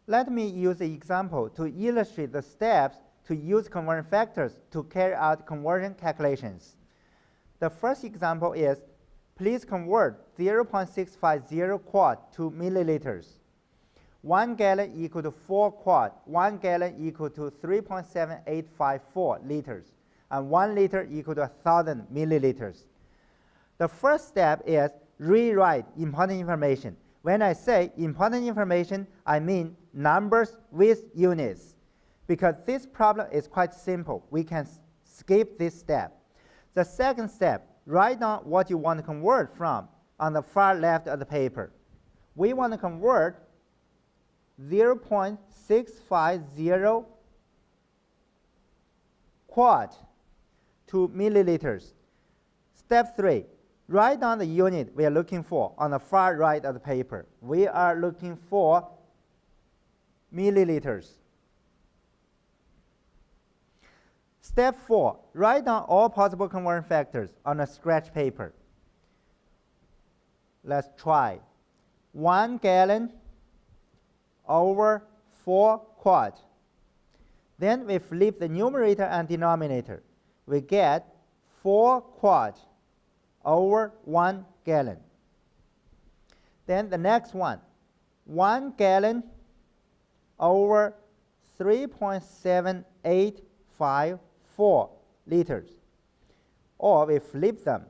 Let me use an example to illustrate the steps to use conversion factors to carry out conversion calculations. The first example is, please convert 0.650 quart to milliliters. 1 gallon equal to 4 quart, 1 gallon equal to 3.7854 liters, and 1 liter equal to 1,000 milliliters. The first step is rewrite important information. When I say important information, I mean numbers with units. Because this problem is quite simple, we can skip this step. The second step, write down what you want to convert from on the far left of the paper. We want to convert 0.650 quart to milliliters. Step 3, write down the unit we are looking for on the far right of the paper. We are looking for milliliters. Step 4, write down all possible conversion factors on a scratch paper. Let's try. 1 gallon over 4 quart. Then we flip the numerator and denominator. We get 4 quart over 1 gallon. Then the next one, 1 gallon over 3.7854 liters. Or we flip them,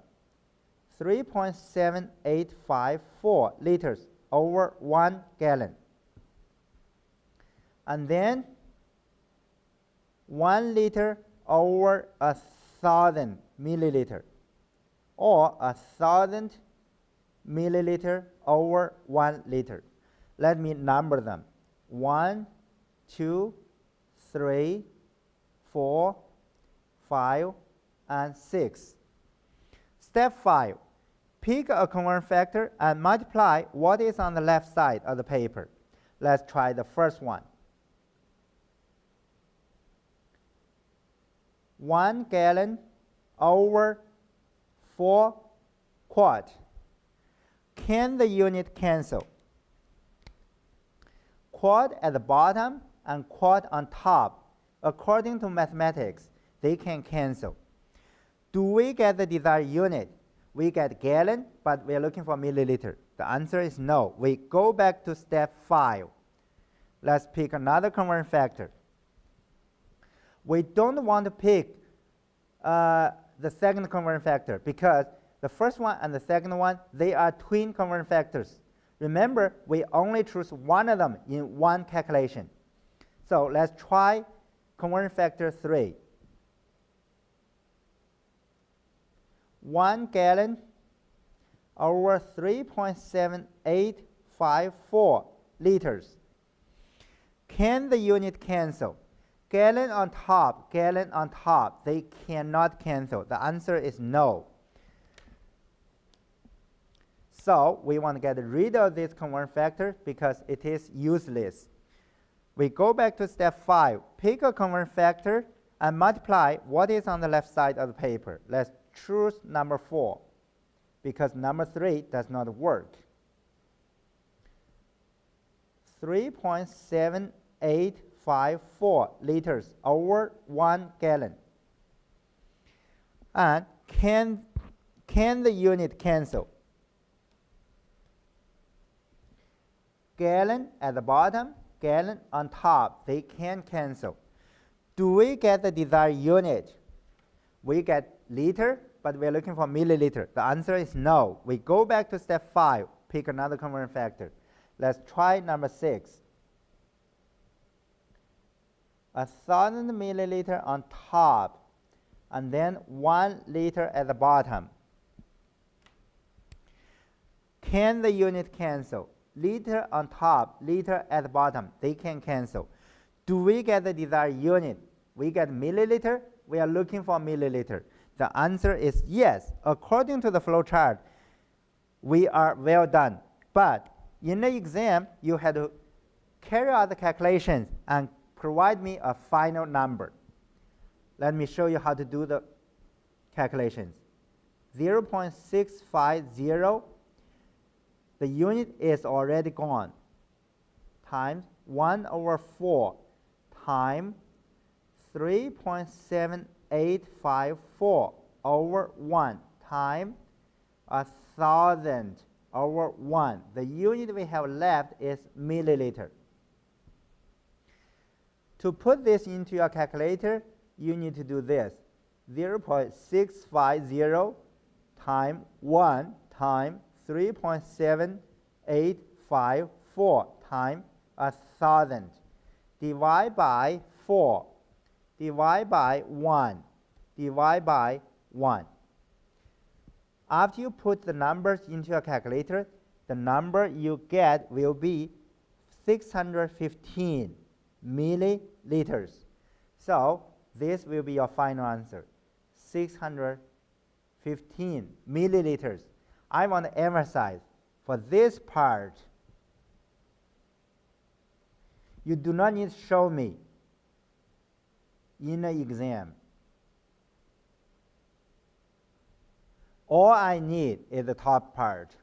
3.7854 liters over 1 gallon. And then 1 liter over 1,000 milliliter, or 1,000 milliliter over 1 liter. Let me number them. 1, 2, 3, 4, 5, and 6. Step 5, pick a conversion factor and multiply what is on the left side of the paper. Let's try the first one. 1 gallon over 4 quart. Can the unit cancel? Quart at the bottom and quart on top. According to mathematics, they can cancel. Do we get the desired unit? We get gallon, but we are looking for milliliter. The answer is no. We go back to step 5. Let's pick another conversion factor. We don't want to pick the second conversion factor because the first one and the second one, they are twin conversion factors. Remember, we only choose one of them in one calculation. So let's try conversion factor 3. 1 gallon over 3.7854 liters. Can the unit cancel? Gallon on top, they cannot cancel. The answer is no. So we want to get rid of this conversion factor because it is useless. We go back to step 5. Pick a conversion factor and multiply what is on the left side of the paper. Let's choose number 4 because number 3 does not work. 3.7854 liters over 1 gallon. And can the unit cancel? Gallon at the bottom, gallon on top, they can cancel. Do we get the desired unit? We get liter, but we're looking for milliliter. The answer is no. We go back to step 5, pick another conversion factor. Let's try number 6. 1,000 milliliter on top, and then 1 liter at the bottom. Can the unit cancel? Liter on top, liter at the bottom, they can cancel. Do we get the desired unit? We get milliliter, we are looking for milliliter. The answer is yes. According to the flow chart, we are well done. But in the exam, you had to carry out the calculations and provide me a final number. Let me show you how to do the calculations. 0.650, the unit is already gone, times 1 over 4 times 3.7854 over 1 times 1,000 over 1. The unit we have left is milliliter. To put this into your calculator, you need to do this. 0.650 times 1 times 3.7854 times 1,000. Divide by 4. Divide by 1. Divide by 1. After you put the numbers into your calculator, the number you get will be 615 milliliters. So this will be your final answer, 615 milliliters. I want to emphasize, for this part, you do not need to show me in an exam. All I need is the top part.